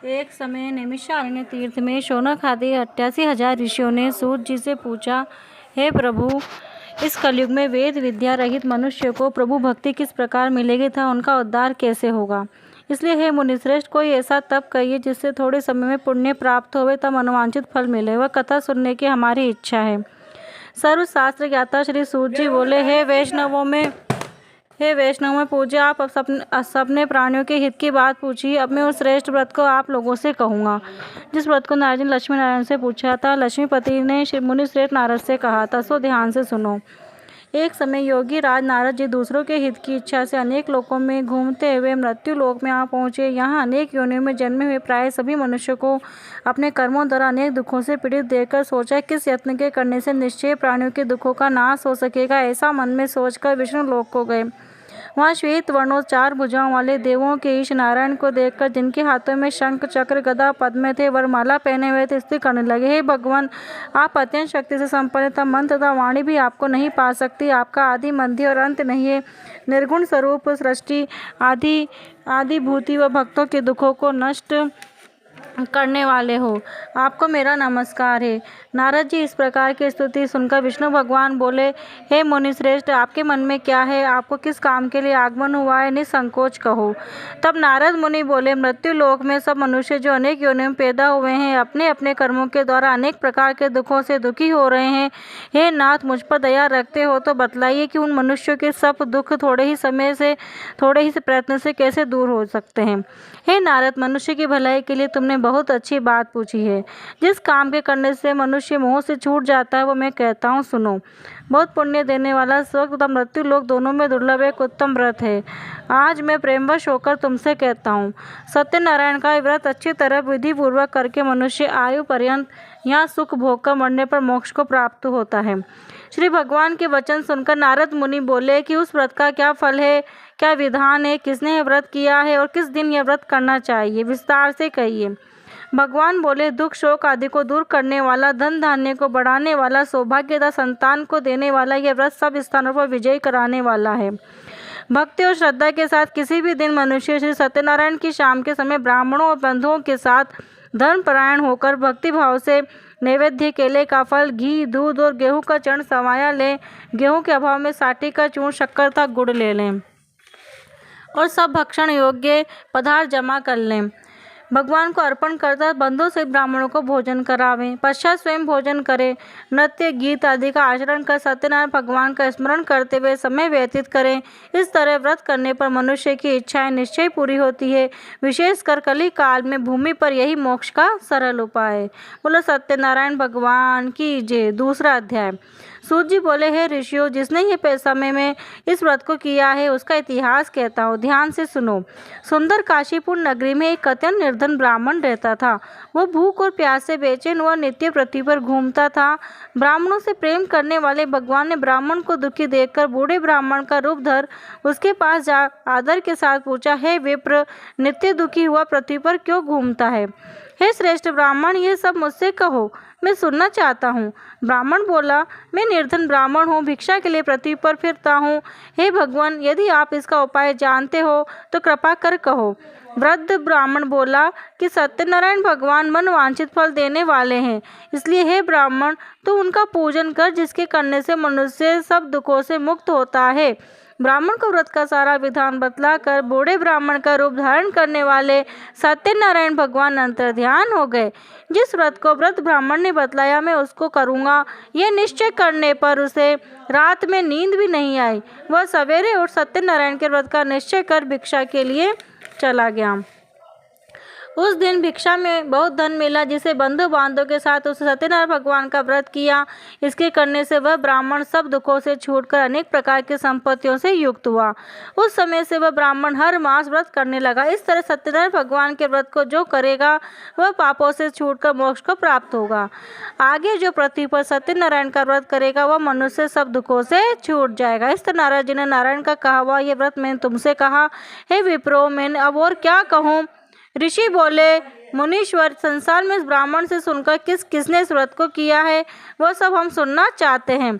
एक समय नैमिषारण्य तीर्थ में शौनक आदि 88,000 ऋषियों ने सूत जी से पूछा, हे प्रभु, इस कलयुग में वेद विद्या रहित मनुष्य को प्रभु भक्ति किस प्रकार मिलेगी तथा उनका उद्धार कैसे होगा। इसलिए हे मुनिश्रेष्ठ, कोई ऐसा तप कहिए जिससे थोड़े समय में पुण्य प्राप्त होवे तब मनोवांछित फल मिले। वह कथा सुनने की हमारी इच्छा है। सर्वशास्त्र ज्ञाता श्री सूत जी बोले, हे वैष्णव में पूज्य, आप सबने प्राणियों के हित की बात पूछी। अब मैं उस श्रेष्ठ व्रत को आप लोगों से कहूँगा जिस व्रत को नारद जी ने लक्ष्मी नारायण से पूछा था। लक्ष्मीपति ने मुनि श्रेष्ठ नारद से कहा था, सो ध्यान से सुनो। एक समय योगी राज नारद जी दूसरों के हित की इच्छा से अनेक लोकों में घूमते हुए मृत्यु लोक में आ पहुँचे। यहाँ अनेक योनियों में जन्मे हुए प्राय सभी मनुष्यों को अपने कर्मों द्वारा अनेक दुखों से पीड़ित देखकर सोचा, किस यत्न के करने से निश्चय प्राणियों के दुखों का नाश हो सकेगा। ऐसा मन में सोचकर विष्णु लोक को गए। वहाँ श्वेत वर्णों 4 भुजाओं वाले देवों के ईश नारायण को देखकर, जिनके हाथों में शंख चक्र गदा पद्म थे, वरमाला पहने हुए थे, स्तुति करने लगे, हे भगवान, आप अत्यंत शक्ति से संपन्न तथा मन तथा वाणी भी आपको नहीं पा सकती। आपका आदि मध्य और अंत नहीं है। निर्गुण स्वरूप सृष्टि आदि भूति व भक्तों के दुखों को नष्ट करने वाले हो, आपको मेरा नमस्कार है। नारद जी इस प्रकार की स्तुति सुनकर विष्णु भगवान बोले, हे मुनिश्रेष्ठ, आपके मन में क्या है? आपको किस काम के लिए आगमन हुआ है? निसंकोच कहो। तब नारद मुनि बोले, मृत्यु लोक में सब मनुष्य जो अनेक योनियों में पैदा हुए हैं, अपने अपने कर्मों के द्वारा अनेक प्रकार के दुखों से दुखी हो रहे हैं। हे नाथ, मुझ पर दया रखते हो तो बतलाइए कि उन मनुष्यों के सब दुख थोड़े ही प्रयत्न से कैसे दूर हो सकते हैं। हे नारद, मनुष्य की भलाई के लिए तुमने बहुत अच्छी बात पूछी है। जिस काम के करने से मनुष्य मोह से छूट जाता है वो मैं कहता हूँ, सुनो। बहुत पुण्य देने वाला स्वर्ग तथा मृत्यु लोक दोनों में दुर्लभ एक उत्तम व्रत है। आज मैं प्रेमवश होकर तुमसे कहता हूँ, सत्यनारायण का व्रत अच्छी तरह विधि पूर्वक करके मनुष्य आयु पर्यंत यहाँ सुख भोग कर मरने पर मोक्ष को प्राप्त होता है। श्री भगवान के वचन सुनकर नारद मुनि बोले कि उस व्रत का क्या फल है, क्या विधान है, किसने यह व्रत किया है और किस दिन यह व्रत करना चाहिए, विस्तार से कहिए। भगवान बोले, दुख शोक आदि को दूर करने वाला, धन धान्य को बढ़ाने वाला, सौभाग्य तथा संतान को देने वाला, यह व्रत सब स्थानों पर विजय कराने वाला है। भक्ति और श्रद्धा के साथ किसी भी दिन मनुष्य श्री सत्यनारायण की शाम के समय ब्राह्मणों और बंधुओं के साथ धर्मपरायण होकर भक्ति भाव से नैवेद्य, केले का फल, घी, दूध और गेहूं का चरण सवाया लें। गेहूं के अभाव में साठी का चूर्ण, शक्कर तथा गुड़ ले लें और सब भक्षण योग्य पदार्थ जमा कर लें। भगवान को अर्पण करता बंधु से ब्राह्मणों को भोजन करावें। पश्चात स्वयं भोजन करें। नृत्य गीत आदि का आचरण कर सत्यनारायण भगवान का स्मरण करते हुए समय व्यतीत करें। इस तरह व्रत करने पर मनुष्य की इच्छाएं निश्चय पूरी होती है। विशेषकर कली काल में भूमि पर यही मोक्ष का सरल उपाय है। बोलो सत्यनारायण भगवान की जय। दूसरा अध्याय। सूत जी बोले, हे ऋषियों, जिसने ये समय में इस व्रत को किया है उसका इतिहास कहता हूँ, ध्यान से सुनो। सुंदर काशीपुर नगरी में एक अत्यंत निर्धन ब्राह्मण रहता था। वह भूख और प्यास से बेचैन व नित्य पृथ्वी पर घूमता था। ब्राह्मणों से प्रेम करने वाले भगवान ने ब्राह्मण को दुखी देखकर बूढ़े ब्राह्मण का रूप धर उसके पास जा आदर के साथ पूछा, हे विप्र, नित्य दुखी हुआ पृथ्वी पर क्यों घूमता है? हे श्रेष्ठ ब्राह्मण, ये सब मुझसे कहो, मैं सुनना चाहता हूँ। ब्राह्मण बोला, मैं निर्धन ब्राह्मण हूँ, भिक्षा के लिए पृथ्वी पर फिरता हूँ। हे भगवान, यदि आप इसका उपाय जानते हो तो कृपा कर कहो। वृद्ध ब्राह्मण बोला कि सत्यनारायण भगवान मनवांछित फल देने वाले हैं, इसलिए हे ब्राह्मण, तो उनका पूजन कर, जिसके करने से मनुष्य सब दुखों से मुक्त होता है। ब्राह्मण को व्रत का सारा विधान बतलाकर बूढ़े ब्राह्मण का रूप धारण करने वाले सत्यनारायण भगवान अंतर्ध्यान हो गए। जिस व्रत को वृद्ध ब्राह्मण ने बतलाया मैं उसको करूँगा, यह निश्चय करने पर उसे रात में नींद भी नहीं आई। वह सवेरे उठ सत्यनारायण के व्रत का निश्चय कर भिक्षा के लिए चला गया। उस दिन भिक्षा में बहुत धन मिला, जिसे बंधु बांधवों के साथ उस सत्यनारायण भगवान का व्रत किया। इसके करने से वह ब्राह्मण सब दुखों से छूटकर अनेक प्रकार की संपत्तियों से युक्त हुआ। उस समय से वह ब्राह्मण हर मास व्रत करने लगा। इस तरह सत्यनारायण भगवान के व्रत को जो करेगा वह पापों से छूटकर मोक्ष को प्राप्त होगा। आगे जो पृथ्वी पर सत्यनारायण का व्रत करेगा वह मनुष्य सब दुखों से छूट जाएगा। इस तरह नारद जी ने नारायण का कहा हुआ यह व्रत मैंने तुमसे कहा। हे विप्रो, मैंने अब और क्या कहूँ? ऋषि बोले, मुनीश्वर, संसार में इस ब्राह्मण से सुनकर किसने इस व्रत को किया है वह सब हम सुनना चाहते हैं।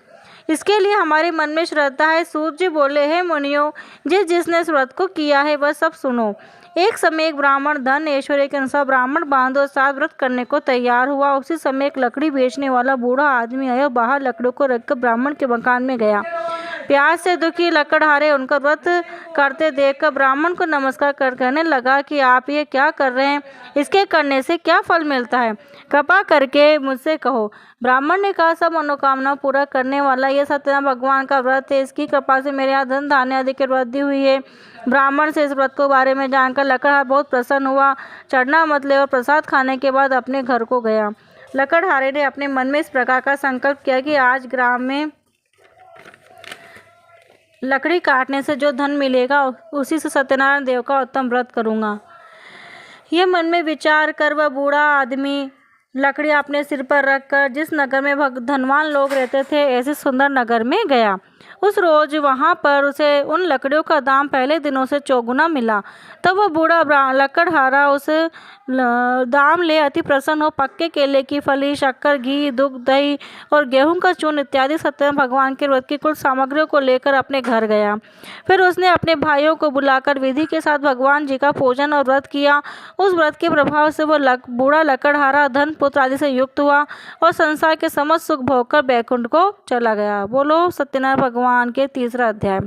इसके लिए हमारे मन में श्रद्धा है। सूत जी बोले, हे मुनियों, जिसने इस व्रत को किया है वह सब सुनो। एक समय एक ब्राह्मण धन ऐश्वर्य के अनुसार ब्राह्मण बांध और साथ व्रत करने को तैयार हुआ। उसी समय एक लकड़ी बेचने वाला बूढ़ा आदमी आया, बाहर लकड़ों को रखकर ब्राह्मण के मकान में गया। प्यास से दुखी लकड़हारे उनका व्रत करते देखकर ब्राह्मण को नमस्कार कर कहने लगा कि आप ये क्या कर रहे हैं, इसके करने से क्या फल मिलता है, कृपा करके मुझसे कहो। ब्राह्मण ने कहा, सब मनोकामना पूरा करने वाला यह सत्यनारायण भगवान का व्रत है। इसकी कृपा से मेरे यहाँ धन धान्य आदि की वृद्धि हुई है। ब्राह्मण से इस व्रत के बारे में जानकर लकड़हार बहुत प्रसन्न हुआ। चढ़ना मत ले और प्रसाद खाने के बाद अपने घर को गया। लकड़हारे ने अपने मन में इस प्रकार का संकल्प किया कि आज ग्राम में लकड़ी काटने से जो धन मिलेगा उसी से सत्यनारायण देव का उत्तम व्रत करूँगा। ये मन में विचार कर वह बूढ़ा आदमी लकड़ी अपने सिर पर रखकर जिस नगर में धनवान लोग रहते थे ऐसे सुंदर नगर में गया। उस रोज वहाँ पर उसे उन लकड़ियों का दाम पहले दिनों से चौगुना मिला। तब वह बूढ़ा लकड़हारा उस दाम ले अति प्रसन्न हो पक्के केले की फली, शक्कर, घी, दूध, दही और गेहूं का चूर्ण इत्यादि सत्यनारायण भगवान के व्रत की कुल सामग्रियों को लेकर अपने घर गया। फिर उसने अपने भाइयों को बुलाकर विधि के साथ भगवान जी का पूजन और व्रत किया। उस व्रत के प्रभाव से वह बूढ़ा लकड़हारा धन पुत्र आदि से युक्त हुआ और संसार के समस्त सुख भोग कर बैकुंठ को चला गया। बोलो सत्यनारायण भगवान के। तीसरा अध्याय।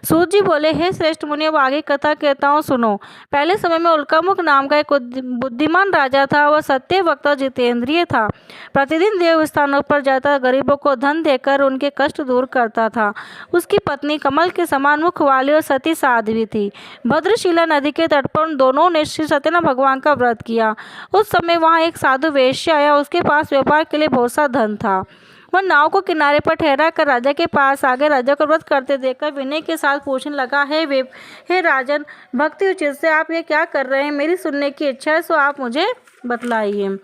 सूत जी बोले, हे श्रेष्ठ मुनि, अब आगे कथा कहता हूँ, सुनो। पहले समय में उल्कामुख नाम का एक बुद्धिमान राजा था। वह सत्य वक्ता जितेंद्रिय था। प्रतिदिन देव स्थानों पर जाता, गरीबों को धन देकर उनके कष्ट दूर करता था। उसकी पत्नी कमल के समान मुख वाली और सती साध्वी थी। भद्रशिला नदी के तट पर दोनों ने श्री सत्यनारायण भगवान का व्रत किया। उस समय वहाँ एक साधु वैश्य आया। उसके पास व्यापार के लिए बहुत सा धन था। वह नाव को किनारे पर ठहरा कर राजा के पास आगे राजा को व्रत करते देखकर विनय के साथ पूछने लगा, हे राजन, भक्ति उचित से आप ये क्या कर रहे हैं? मेरी सुनने की इच्छा है, सो आप मुझे बतलाइए।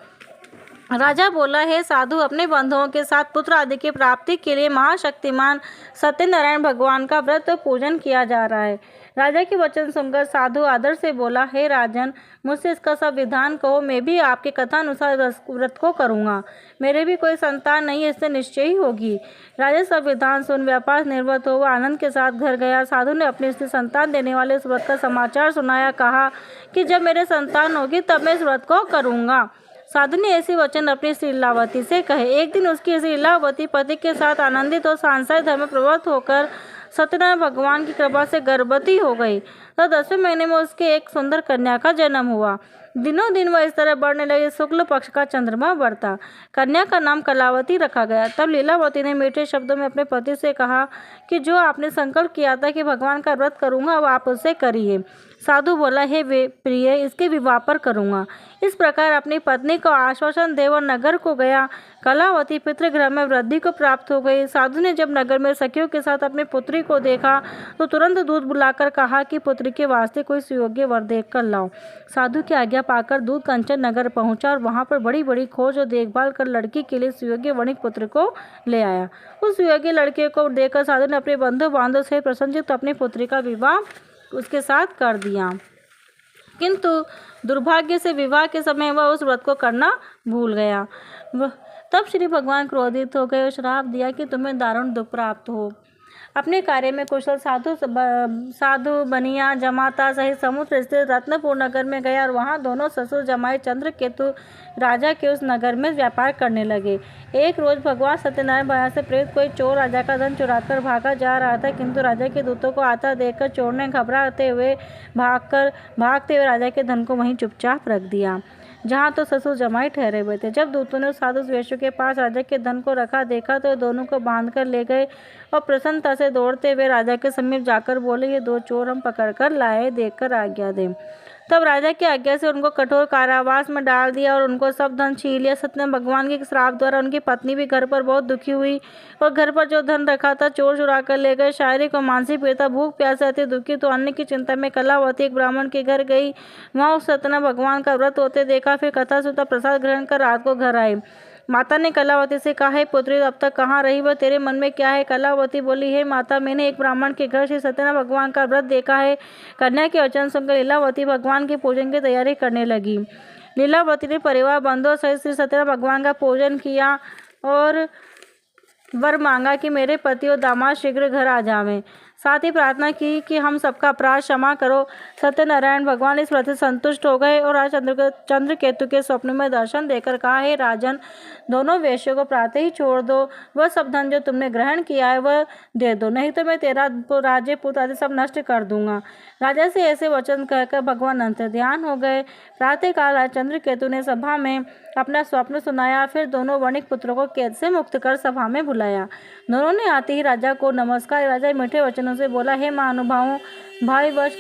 राजा बोला, हे साधु, अपने बंधुओं के साथ पुत्र आदि की प्राप्ति के लिए महाशक्तिमान सत्यनारायण भगवान का व्रत और पूजन किया जा रहा है। राजा के वचन सुनकर साधु आदर से बोला, हे राजन, मुझसे इसका सब विधान कहो, मैं भी आपके कथानुसार व्रत को करूँगा। मेरे भी कोई संतान नहीं है, इससे निश्चय ही होगी। राजा सब विधान सुन व्यापार निर्वत हो वह आनंद के साथ घर गया। साधु ने अपने स्त्री संतान देने वाले इस व्रत का समाचार सुनाया। कहा कि जब मेरे संतान होगी तब मैं इस व्रत को करूँगा। साधु ने ऐसे वचन अपनी स्त्री लीलावती से कहे। एक दिन उसकी स्त्री लीलावती पति के साथ आनंदित और सांसारिक धर्म में प्रवृत्त होकर सत्यनारायण भगवान की कृपा से गर्भवती हो गई। तो 10वें महीने में उसके एक सुंदर कन्या का जन्म हुआ। दिनों दिन वह इस तरह बढ़ने लगी, शुक्ल पक्ष का चंद्रमा बढ़ता। कन्या का नाम कलावती रखा गया। तब लीलावती ने मीठे शब्दों में अपने पति से कहा कि जो आपने संकल्प किया था कि भगवान का व्रत करूँगा, अब आप उससे करिए। साधु बोला, हे प्रिय, इसके विवाह पर करूँगा। इस प्रकार अपनी पत्नी को आश्वासन दे और नगर को गया। कलावती पितृगृह में वृद्धि को प्राप्त हो गई। साधु ने जब नगर में सखियों के साथ अपनी पुत्री को देखा तो तुरंत दूध बुलाकर कहा कि पुत्री के वास्ते कोई सुयोग्य वर देख कर लाओ। साधु की आज्ञा पाकर दूध कंचन नगर पहुंचा और वहां पर बड़ी बड़ी खोज और देखभाल कर लड़की के लिए सुयोग्य वणिक पुत्र को ले आया। उस सुयोग्य लड़के को देखकर साधु ने अपने बंधु बांधव से प्रसन्नचित्त अपनी पुत्री का विवाह उसके साथ कर दिया। किंतु दुर्भाग्य से विवाह के समय वह उस व्रत को करना भूल गया। तब श्री भगवान क्रोधित हो गए और श्राप दिया कि तुम्हें दारुण दुख प्राप्त हो। अपने कार्य में कुशल साधु बनिया जमाता सहित समुद्र स्थित रत्नपुर नगर में गया और वहाँ दोनों ससुर जमाई चंद्रकेतु राजा के उस नगर में व्यापार करने लगे। एक रोज भगवान सत्यनारायण भगवान से प्रेरित कोई चोर राजा का धन चुराकर भागा जा रहा था, किंतु राजा के दूतों को आता देखकर चोर ने घबराते हुए भागते हुए राजा के धन को वहीं चुपचाप रख दिया जहाँ तो ससुर जमाई ठहरे हुए थे। जब दूतों ने उस साधु वेश्या के पास राजा के धन को रखा देखा तो दोनों को बांधकर ले गए और प्रसन्नता से दौड़ते हुए राजा के समीप जाकर बोले, ये दो चोर हम पकड़कर लाए, देखकर आज्ञा दें। तब राजा की आज्ञा से उनको कठोर कारावास में डाल दिया और उनको सब धन छीन लिया। सत्यनारायण भगवान के श्राप द्वारा उनकी पत्नी भी घर पर बहुत दुखी हुई और घर पर जो धन रखा था चोर चुरा कर ले गए। शारीरिक और मानसिक पीड़िता, भूख प्यासे अति दुखी तो अन्न की चिंता में कलावती एक ब्राह्मण के घर गई। वहाँ उस सत्यनारायण भगवान का व्रत होते देखा। फिर कथा सुनता प्रसाद ग्रहण कर रात को घर आई। माता ने कलावती से कहा, हे पुत्री, अब तक कहाँ रही? वह तेरे मन में क्या है? कलावती बोली, हे माता, मैंने एक ब्राह्मण के घर श्री सत्यनारायण भगवान का व्रत देखा है। कन्या के वचन सुनकर लीलावती भगवान के पूजन की तैयारी करने लगी। लीलावती ने परिवार बंधुओं सहित श्री सत्यनारायण भगवान का पूजन किया और वर मांगा कि मेरे पति और दामाद शीघ्र घर आ जावें। साथ ही प्रार्थना की कि हम सबका अपराध क्षमा करो। सत्यनारायण भगवान इस व्रत से संतुष्ट हो गए और आज चंद्रकेतु के स्वप्न में दर्शन देकर कहा, हे राजन, दोनों वेश्यों को प्रातः ही छोड़ दो। वह सब धन जो तुमने ग्रहण किया है वह दे दो, नहीं तो मैं तेरा राज्य पुत्र आदि सब नष्ट कर दूंगा। राजा से ऐसे वचन कहकर भगवान अंतर्ध्यान हो गए। प्रातःकाल चंद्रकेतु ने सभा में अपना स्वप्न सुनाया। फिर दोनों वणिक पुत्रों को कैद से मुक्त कर सभा में बुलाया। दोनों ने आते ही राजा को नमस्कार। राजा मीठे वचनों से बोला, हे महानुभावों, भाई वश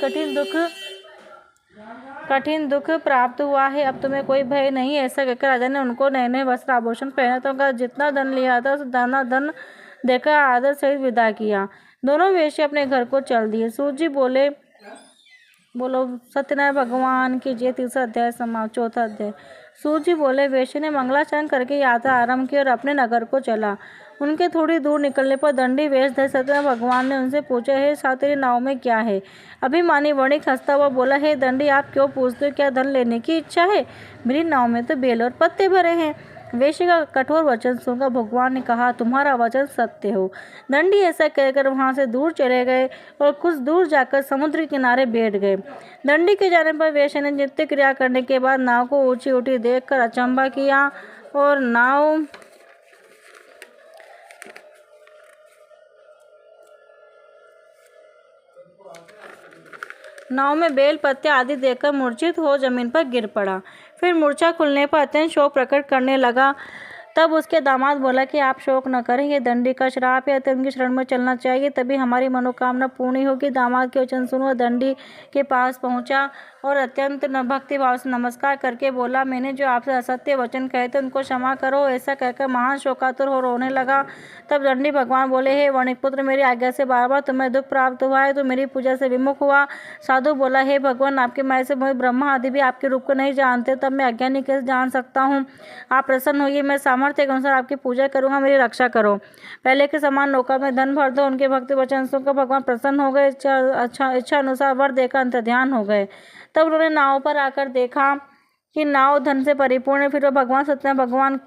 कठिन दुख प्राप्त हुआ है, अब तुम्हें कोई भय नहीं। ऐसा कहकर राजा ने उनको नए नए वस्त्र आभूषण पहना तो उनका जितना धन लिया था उस धन देकर आदर सहित विदा किया। दोनों वेश्या अपने घर को चल दिए। सूत जी बोलो सत्यनारायण भगवान की जय। तीसरा अध्याय समाप्त। चौथा अध्याय। सूत जी बोले, वेश्या ने मंगलाचरण करके यात्रा आरंभ की और अपने नगर को चला। उनके थोड़ी दूर निकलने पर दंडी वेश धर सत्यनारायण भगवान ने उनसे पूछा, हे साथ तेरी नाव में क्या है? अभिमानी वणिक हंसता हुआ बोला, हे दंडी, आप क्यों पूछते हो? क्या धन लेने की इच्छा है? मेरी नाव में तो बेल और पत्ते भरे हैं। वेश्या का कठोर वचन सुनकर भगवान ने कहा, तुम्हारा वचन सत्य हो। दंडी ऐसा कहकर वहां से दूर चले गए और कुछ दूर जाकर समुद्र किनारे बैठ गए। दंडी के जाने पर वेश्या ने नित्य क्रिया करने के बाद नाव को ऊंची ऊंची देखकर अचंभा किया और नाव में बेल पत्ते आदि देखकर मूर्छित हो जमीन पर गिर पड़ा। फिर मूर्छा खुलने पर अत्यंत शोक प्रकट करने लगा। तब उसके दामाद बोला कि आप शोक न करें, ये दंडी का श्राप है, तो उनकी शरण में चलना चाहिए, तभी हमारी मनोकामना पूर्ण होगी। दामाद के वचन सुनो दंडी के पास पहुंचा और अत्यंत भक्ति भाव से नमस्कार करके बोला, मैंने जो आपसे असत्य वचन कहे थे उनको क्षमा करो। ऐसा कहकर महान शोकातुर हो रोने लगा। तब दंडी भगवान बोले, हे वणिक पुत्र, मेरी आज्ञा से बार बार तुम्हें दुख प्राप्त हुआ है, तो मेरी पूजा से विमुख हुआ। साधु बोला, हे भगवान, आपके माया से मोहित ब्रह्मा आदि भी आपके रूप को नहीं जानते, तब मैं अज्ञानी कैसे जान सकता हूँ? आप प्रसन्न होइए, मैं सामर्थ्य के अनुसार आपकी पूजा करूंगा, मेरी रक्षा करो। पहले के समान नौका में धन भर दो। उनके भक्ति वचन सुनकर भगवान प्रसन्न हो गए। इच्छा अनुसार वर देकर अंतर्ध्यान हो गए। तब उन्होंने नाव पर आकर देखा कि नाव धन से परिपूर्ण है। फिर वह भगवान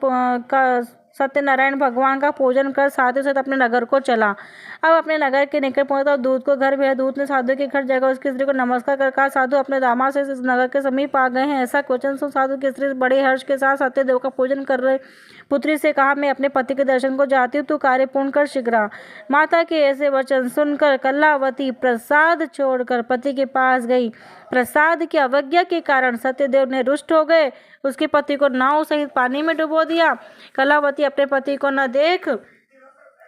सत्यनारायण भगवान का पूजन कर साधु सहित अपने नगर को चला। अब अपने नगर के निकट पहुंचा और दूत को घर भेजा। दूत ने साधु के घर जाकर उसकी स्त्री को नमस्कार कर कहा, साधु अपने दामाद से इस नगर के समीप आ गए हैं। ऐसा क्वेश्चन सुन साधु की स्त्री बड़े हर्ष के साथ सत्यदेव का पूजन कर रहे पुत्री से कहा, मैं अपने पति के दर्शन को जाती हूँ, तू कार्य पूर्ण कर शीघ्र। माता के ऐसे वचन सुनकर कलावती प्रसाद छोड़कर पति के पास गई। प्रसाद की अवज्ञा के कारण सत्यदेव ने रुष्ट हो गए। उसके पति को नाव सहित पानी में डुबो दिया। कलावती अपने पति को न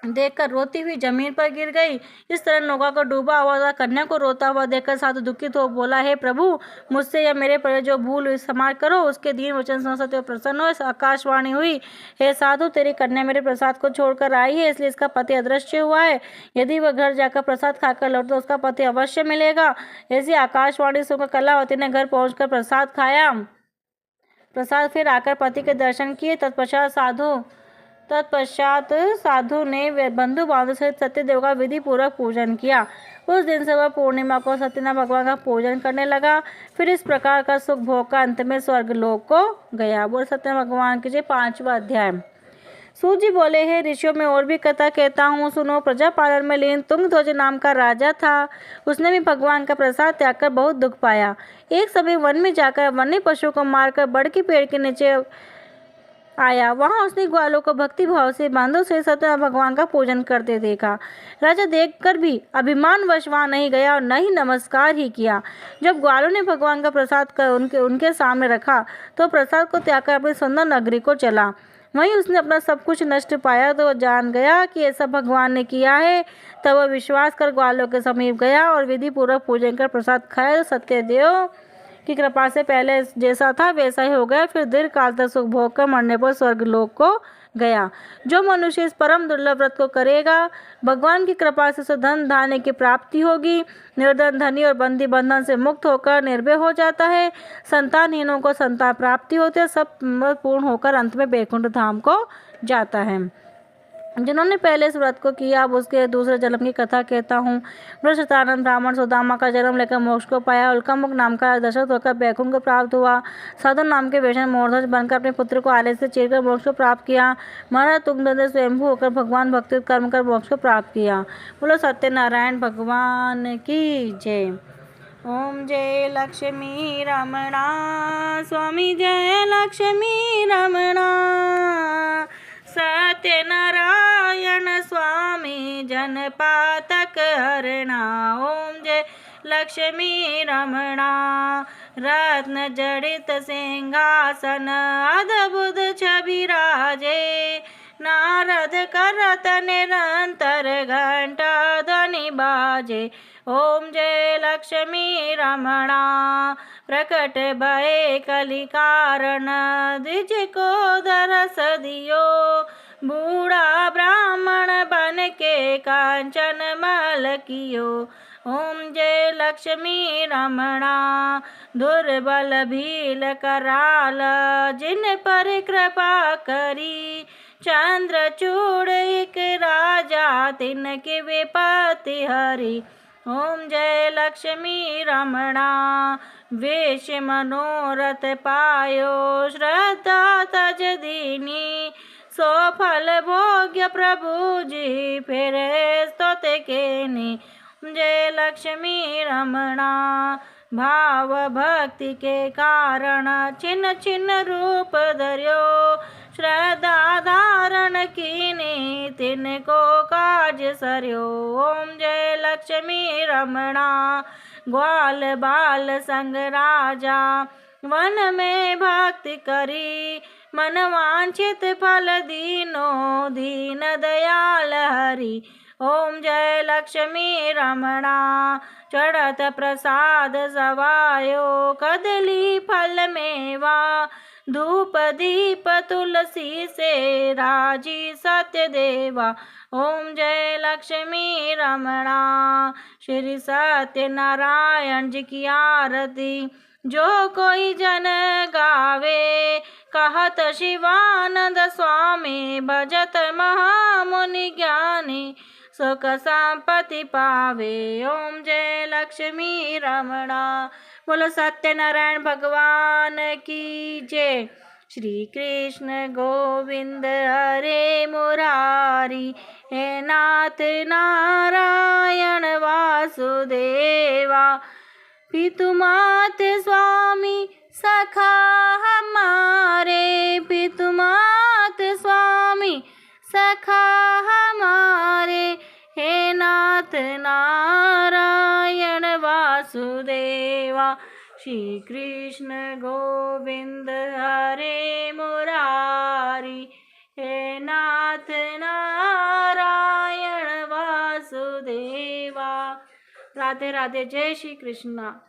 देखकर रोती हुई जमीन पर गिर गई। इस तरह नौका को डूबा हुआ था। कन्या को रोता हुआ देखकर साधु दुखित हो बोला, हे प्रभु, मुझसे या मेरे पर जो भूल हुई क्षमा करो। उसके दीन वचन सुन सत्य प्रसन्न हो। आकाशवाणी हुई, हे साधु, तेरी कन्या मेरे प्रसाद को छोड़कर आई है, इसलिए इसका पति अदृश्य हुआ है। यदि वह घर जाकर प्रसाद खाकर लौटे तो उसका पति अवश्य मिलेगा। ऐसी आकाशवाणी सुनकर कलावती ने घर पहुंचकर प्रसाद खाया। प्रसाद फिर आकर पति के दर्शन किए। तत्पश्चात साधु ने बंधु बांधव सहित सत्यदेव का विधि पूर्वक पूजन किया। उस दिन से वह पूर्णिमा को सत्यनारायण भगवान का पूजन करने लगा। फिर इस प्रकार का सुख भोग का अंत में स्वर्ग लोक को गया। बोल सत्यनारायण भगवान की जय। 5वां अध्याय। सूत जी बोले, हे ऋषियों, मैं और भी कथा कहता हूँ, सुनो। प्रजापालन में लीन तुंगध्वज नाम का राजा था। उसने भी भगवान का प्रसाद त्याग कर बहुत दुख पाया। एक समय वन में जाकर वन्य पशु को मारकर बड़ के पेड़ के नीचे आया। वहां उसने ग्वालों को भक्ति भाव से बांधों से सत्यनारायण भगवान का पूजन करते देखा। राजा देखकर भी अभिमानवश वहां नहीं गया और न ही नमस्कार ही किया। जब ग्वालों ने भगवान का प्रसाद कर उनके सामने रखा तो प्रसाद को त्याग कर अपनी सुंदर नगरी को चला। वहीं उसने अपना सब कुछ नष्ट पाया तो वह जान गया कि ऐसा भगवान ने किया है। तब वह विश्वास कर ग्वालों के समीप गया और विधि पूर्वक पूजन कर प्रसाद खाया। सत्यदेव की कृपा से पहले जैसा था वैसा ही हो गया। फिर दीर्घ काल तक सुख भोग कर मरने पर स्वर्ग लोक को गया। जो मनुष्य इस परम दुर्लभ व्रत को करेगा, भगवान की कृपा से उसे धन धान्य की प्राप्ति होगी। निर्धन धनी और बंदी बंधन से मुक्त होकर निर्भय हो जाता है। संतानहीनों को संतान प्राप्ति होती है। सब पूर्ण होकर अंत में बैकुंठ धाम को जाता है। जिन्होंने पहले इस व्रत को किया, अब उसके दूसरे जन्म की कथा कहता हूँ। वृषतानंद ब्राह्मण सुदामा का जन्म लेकर मोक्ष को पाया। उल्कामुख नाम का दशरथ होकर बैकुंठ को प्राप्त हुआ। साधु नाम के वेषण मोरध्वज बनकर अपने पुत्र को आले से चीरकर मोक्ष को प्राप्त किया। महाराज तुंगबद्र स्वयंभू होकर भगवान भक्ति कर्म कर मोक्ष को प्राप्त किया। बोलो सत्यनारायण भगवान की जय। ओम जय लक्ष्मी रमणा स्वामी, जय लक्ष्मी रमणा। सत्यनारायण स्वामी जनपातक हरणा। ओम जय लक्ष्मी रमणा। रत्न जड़ित सिंहासन अद्भुत छवि राजे। नारद करत निरंतर घंटा ध्वनि बाजे। ओम जय लक्ष्मी रमणा। प्रकट भये कलि कारण द्विज को दरस दियो। बूढ़ा ब्राह्मण बन के कांचन मल कियो। ओम जय लक्ष्मी रमणा। दुर्बल भील कराल जिन पर कृपा करी। चंद्रचूड़ एक राजा तिनके विपत्ति हरी। ओम जय लक्ष्मी रमणा। वेश मनोरथ पायो श्रद्धा तज दीनी। सो फल भोग्य प्रभु जी फिर स्तुत केनी। जय लक्ष्मी रमणा। भाव भक्ति के कारण छिन्न छिन्न रूप धर्यो। श्रद्धा धारण कीनी तिनको काज सर्यो। ओम जय लक्ष्मी रमणा। ग्वाल बाल संग राजा वन में भक्ति करी। मन वांछित फल दीनो दीन दयाल हरि। ओम जय लक्ष्मी रमणा। चढ़त प्रसाद सवायो कदली फल मेवा। धूप दीप तुलसी से राजी सत्य देवा। ओम जय लक्ष्मी रमणा। श्री सत्यनारायण जी की आरती जो कोई जन गावे। कहत शिवानंद स्वामी भजत महामुनि ज्ञानी। सुख संपत्ति पावे। ओम जय लक्ष्मी रमणा। बोलो सत्यनारायण भगवान की जय। श्री कृष्ण गोविंद हरे मुरारी। हे नाथ नारायण वासुदेवा। पितुमात स्वामी सखा हमारे। पितुमात स्वामी सखा हमारे। हे नाथ नारायण वासुदेवा। श्री कृष्ण गोविंद हरे मुरारी। हे नाथ नारायण वासुदेवा। राधे राधे। जय श्री कृष्ण।